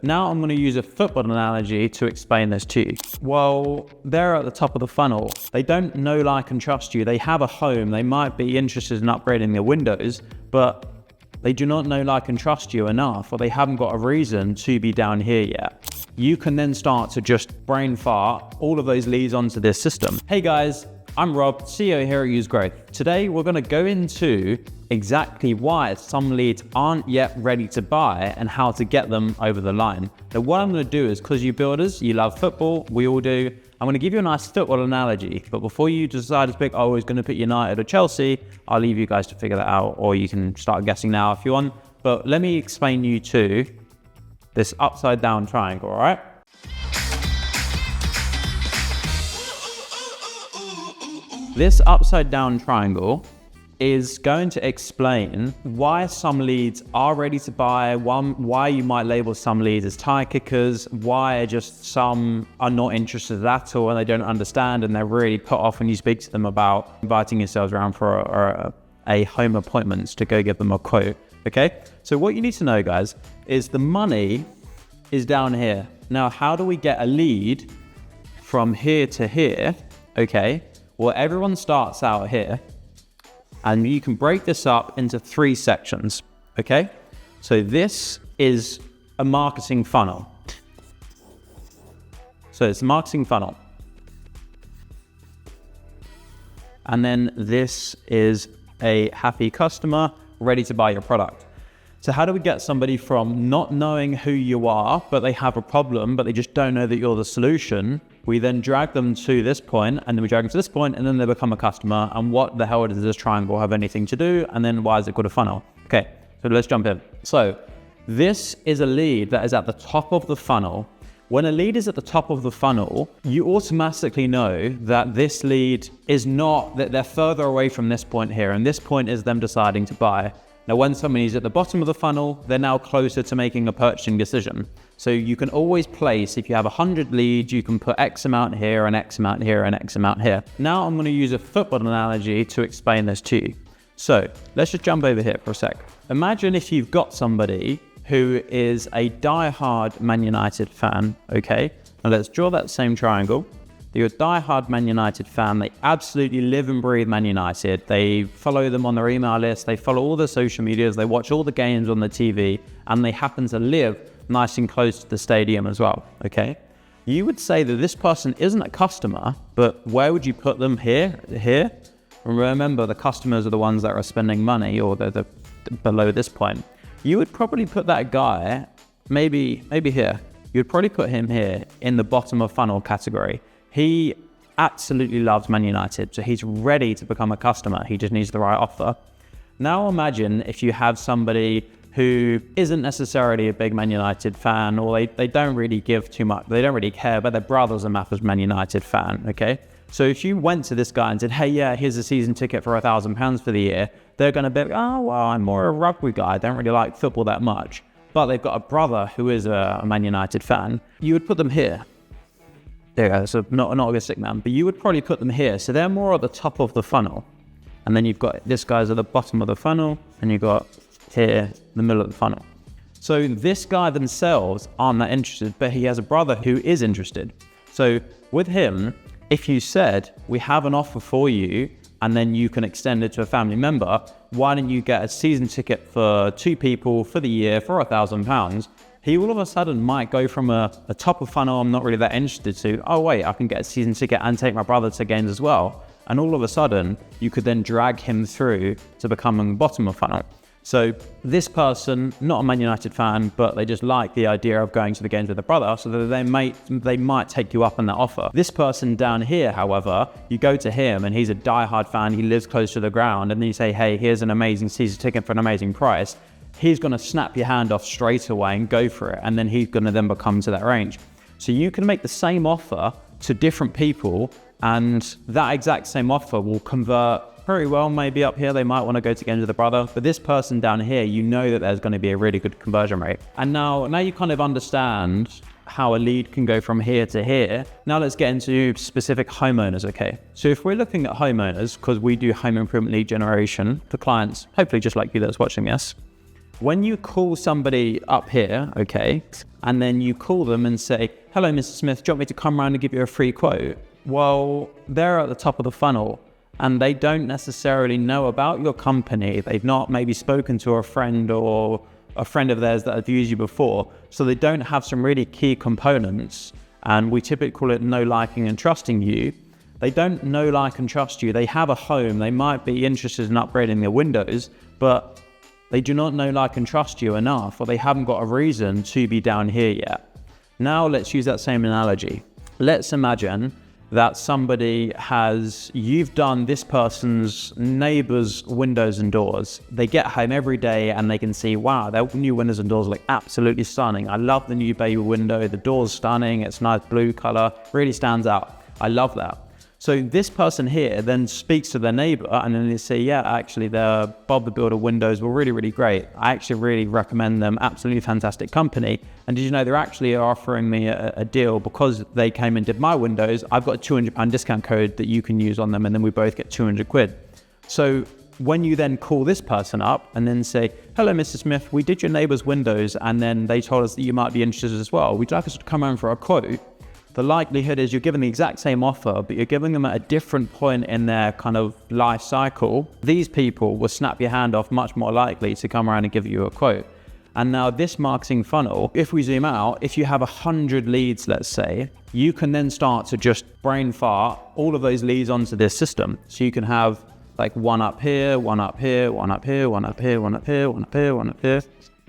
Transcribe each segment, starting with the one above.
Now I'm going to use a football analogy to explain this to you. Well, they're at the top of the funnel. They don't know, like, and trust you. They have a home. They might be interested in upgrading their windows, but they do not know, like, and trust you enough, or they haven't got a reason to be down here yet. You can then start to just brain fart all of those leads onto this system. Hey guys, I'm Rob, CEO here at Use Growth. Today, we're going to go into exactly why some leads aren't yet ready to buy and how to get them over the line. Now, what I'm going to do is, because you builders, you love football, we all do, I'm going to give you a nice football analogy. But before you decide to pick, oh, I was going to pick United or Chelsea, I'll leave you guys to figure that out, or you can start guessing now if you want. But let me explain you to this upside down triangle, all right? This upside down triangle is going to explain why some leads are ready to buy, why you might label some leads as tire kickers, why just some are not interested at all and they don't understand and they're really put off when you speak to them about inviting yourselves around for a home appointment to go give them a quote, okay? So what you need to know, guys, is the money is down here. Now, how do we get a lead from here to here, okay? Well, everyone starts out here. And you can break this up into 3 sections, okay? So this is a marketing funnel. So it's a marketing funnel. And then this is a happy customer ready to buy your product. So how do we get somebody from not knowing who you are, but they have a problem, but they just don't know that you're the solution? We then drag them to this point, and then we drag them to this point, and then they become a customer. And what the hell does this triangle have anything to do? And then why is it called a funnel? Okay, so let's jump in. So this is a lead that is at the top of the funnel. When a lead is at the top of the funnel, you automatically know that this lead is not, that they're further away from this point here. And this point is them deciding to buy. Now, when somebody's at the bottom of the funnel, they're now closer to making a purchasing decision. So you can always place, if you have 100 leads, you can put X amount here and X amount here and X amount here. Now I'm going to use a football analogy to explain this to you. So let's just jump over here for a sec. Imagine if you've got somebody who is a die-hard Man United fan, okay? Now let's draw that same triangle. You're a die-hard Man United fan. They absolutely live and breathe Man United. They follow them on their email list. They follow all the social medias. They watch all the games on the TV, and they happen to live nice and close to the stadium as well, okay? You would say that this person isn't a customer, but where would you put them? Here? Here? Remember, the customers are the ones that are spending money, or the below this point. You would probably put that guy maybe here. You'd probably put him here in the bottom of funnel category. He absolutely loves Man United, so he's ready to become a customer. He just needs the right offer. Now imagine if you have somebody who isn't necessarily a big Man United fan, or they don't really give too much, they don't really care, but their brother's a massive Man United fan, okay? So if you went to this guy and said, hey, yeah, here's a season ticket for £1,000 for the year, they're gonna be like, oh, well, I'm more a rugby guy, I don't really like football that much. But they've got a brother who is a Man United fan. You would put them here. There you go, so not a stick man, but you would probably put them here. So they're more at the top of the funnel. And then you've got this guy's at the bottom of the funnel, and you've got here, the middle of the funnel. So this guy themselves aren't that interested, but he has a brother who is interested. So with him, if you said, we have an offer for you, and then you can extend it to a family member, why don't you get a season ticket for 2 people for the year for £1,000? He all of a sudden might go from a top of funnel, I'm not really that interested, to, oh wait, I can get a season ticket and take my brother to games as well. And all of a sudden, you could then drag him through to becoming bottom of funnel. So this person, not a Man United fan, but they just like the idea of going to the games with their brother, so that they might take you up on that offer. This person down here, however, you go to him and he's a diehard fan, he lives close to the ground, and then you say, hey, here's an amazing season ticket for an amazing price. He's going to snap your hand off straight away and go for it, and then he's going to then become to that range. So you can make the same offer to different people, and that exact same offer will convert very well. Maybe up here they might want to go to games with the brother, but this person down here, you know that there's going to be a really good conversion rate. And now you kind of understand how a lead can go from here to here. Now let's get into specific homeowners, okay? So if we're looking at homeowners, because we do home improvement lead generation for clients, hopefully just like you that's watching this, When you call somebody up here, okay, and then you call them and say, hello, Mr. Smith, do you want me to come around and give you a free quote? Well, they're at the top of the funnel and they don't necessarily know about your company. They've not maybe spoken to a friend or a friend of theirs that have used you before. So they don't have some really key components, and we typically call it know, liking and trusting you. They don't know, like and trust you. They have a home. They might be interested in upgrading their windows, but they do not know, like and trust you enough, or they haven't got a reason to be down here yet. Now let's use that same analogy. Let's imagine that you've done this person's neighbor's windows and doors. They get home every day and they can see, wow, their new windows and doors look absolutely stunning. I love the new bay window. The door's stunning. It's nice blue color, really stands out. I love that. So this person here then speaks to their neighbor and then they say, yeah, actually the Bob the Builder windows were really, really great. I actually really recommend them. Absolutely fantastic company. And did you know they're actually offering me a deal because they came and did my windows? I've got a £200 discount code that you can use on them and then we both get 200 quid. So when you then call this person up and then say, hello, Mr. Smith, we did your neighbor's windows and then they told us that you might be interested as well. Would you like us to come around for a quote? The likelihood is you're giving the exact same offer, but you're giving them at a different point in their kind of life cycle. These people will snap your hand off much more likely to come around and give you a quote. And now this marketing funnel, if we zoom out, if you have 100 leads, let's say, you can then start to just brain fart all of those leads onto this system. So you can have like one up here, one up here, one up here, one up here, one up here, one up here, one up here.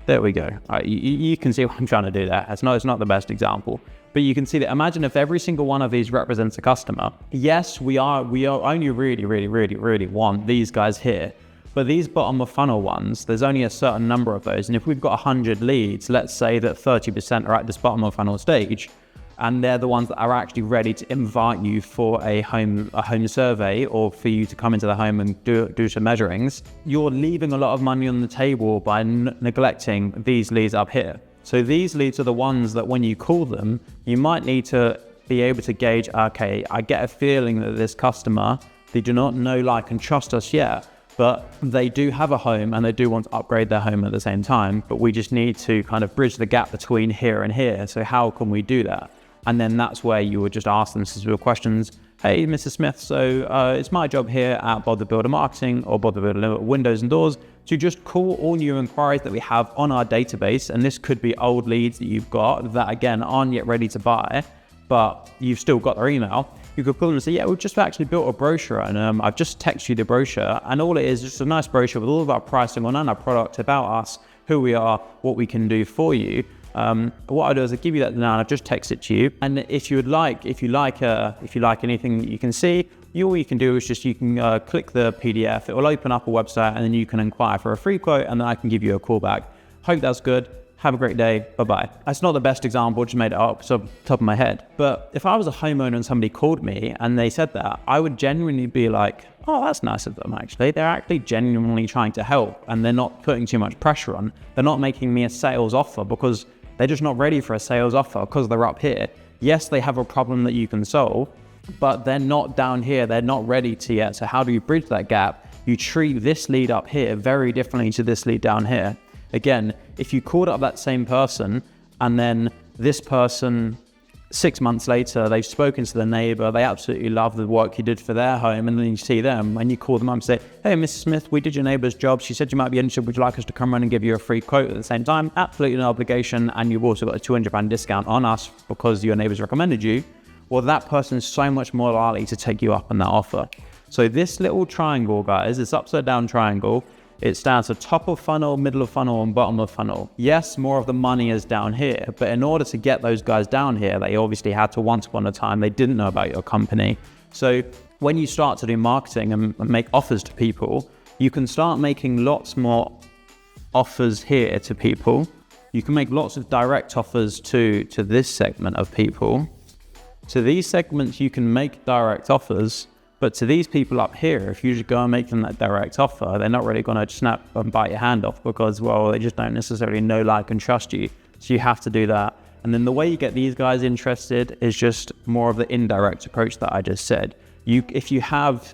There we go. All right, you can see what I'm trying to do there. It's not the best example. But you can see that, imagine if every single one of these represents a customer. Yes, we only really want these guys here. But these bottom of funnel ones, there's only a certain number of those. And if we've got 100 leads, let's say that 30% are at this bottom of funnel stage, and they're the ones that are actually ready to invite you for a home survey or for you to come into the home and do some measurings, you're leaving a lot of money on the table by neglecting these leads up here. So these leads are the ones that when you call them, you might need to be able to gauge, okay, I get a feeling that this customer, they do not know, like, and trust us yet, but they do have a home and they do want to upgrade their home at the same time, but we just need to kind of bridge the gap between here and here. So how can we do that? And then that's where you would just ask them some questions. Hey, Mr. Smith, so it's my job here at Bob the Builder Marketing or Bob the Builder Windows and Doors to just call all new inquiries that we have on our database. And this could be old leads that you've got that, again, aren't yet ready to buy, but you've still got their email. You could call them and say, yeah, we've just actually built a brochure and I've just texted you the brochure. And all it is just a nice brochure with all of our pricing on and our product, about us, who we are, what we can do for you. What I do is I give you that now and I've just texted it to you. And if you like anything that you can see, all you can do is just, you can click the PDF, it will open up a website and then you can inquire for a free quote and then I can give you a call back. Hope that's good. Have a great day. Bye-bye. That's not the best example, just made it up off the top of my head. But if I was a homeowner and somebody called me and they said that, I would genuinely be like, oh, that's nice of them, actually. They're actually genuinely trying to help and they're not putting too much pressure on. They're not making me a sales offer because they're just not ready for a sales offer because they're up here. Yes, they have a problem that you can solve, but they're not down here. They're not ready to yet. So how do you bridge that gap? You treat this lead up here very differently to this lead down here. Again, if you called up that same person and then this person 6 months later, they've spoken to the neighbor, they absolutely love the work you did for their home, and then you see them and you call them up and say, hey, Mrs. Smith, we did your neighbor's job. She said you might be interested. Would you like us to come around and give you a free quote at the same time? Absolutely no obligation. And you've also got a £200 discount on us because your neighbor's recommended you. Well, that person is so much more likely to take you up on that offer. So this little triangle, guys, this upside down triangle, it stands for top of funnel, middle of funnel, and bottom of funnel. Yes, more of the money is down here, but in order to get those guys down here, they obviously had to, once upon a time, they didn't know about your company. So when you start to do marketing and make offers to people, you can start making lots more offers here to people. You can make lots of direct offers to this segment of people. To these segments, you can make direct offers. But to these people up here, if you just go and make them that direct offer, they're not really going to snap and bite your hand off because, well, they just don't necessarily know, like, and trust you. So you have to do that. And then the way you get these guys interested is just more of the indirect approach that I just said. If you have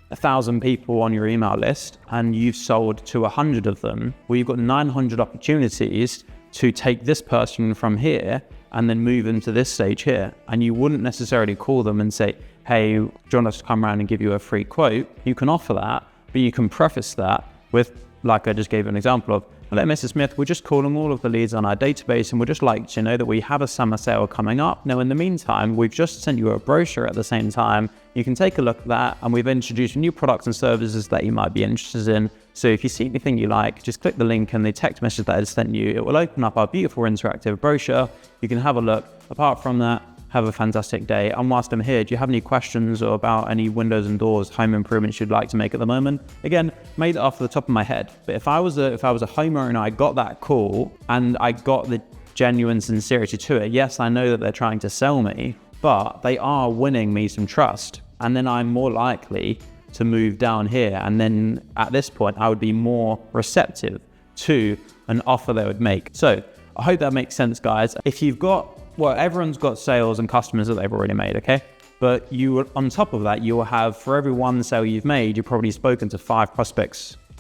1,000 people on your email list and you've sold to 100 of them, well, you've got 900 opportunities to take this person from here and then move into this stage here. And you wouldn't necessarily call them and say, hey, do you want us to come around and give you a free quote? You can offer that, but you can preface that with, like I just gave an example of, hello, Mrs. Smith, we're just calling all of the leads on our database and we'd just like to know that we have a summer sale coming up. Now, in the meantime, we've just sent you a brochure at the same time. You can take a look at that, and we've introduced new products and services that you might be interested in. So if you see anything you like, just click the link in the text message that I sent you. It will open up our beautiful interactive brochure. You can have a look. Apart from that, have a fantastic day. And whilst I'm here, do you have any questions or about any windows and doors, home improvements you'd like to make at the moment? Again, made it off the top of my head. But if I was a homeowner and I got that call and I got the genuine sincerity to it, yes, I know that they're trying to sell me, but they are winning me some trust. And then I'm more likely to move down here. And then at this point, I would be more receptive to an offer they would make. So I hope that makes sense, guys. If you've got, well, everyone's got sales and customers that they've already made, okay? But you, on top of that, you will have, for every one sale you've made, you've probably spoken to 5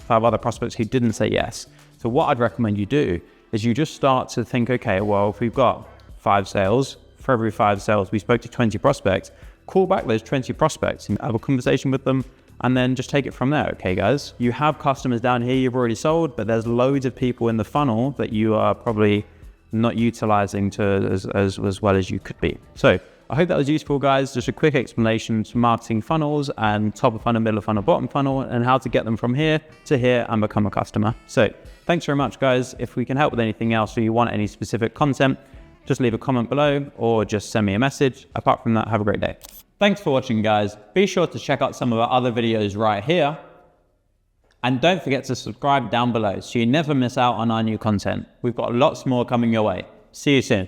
other prospects who didn't say yes. So what I'd recommend you do is you just start to think, okay, well, if we've got 5 sales, for every 5 sales, we spoke to 20 prospects, call back those 20 prospects and have a conversation with them, and then just take it from there. Okay, guys, you have customers down here you've already sold, but there's loads of people in the funnel that you are probably not utilizing as well as you could be. So I hope that was useful, guys. Just a quick explanation to marketing funnels and top of funnel, middle of funnel, bottom funnel, and how to get them from here to here and become a customer. So thanks very much, guys. If we can help with anything else or you want any specific content, just leave a comment below or just send me a message. Apart from that, have a great day. Thanks for watching, guys. Be sure to check out some of our other videos right here. And don't forget to subscribe down below so you never miss out on our new content. We've got lots more coming your way. See you soon.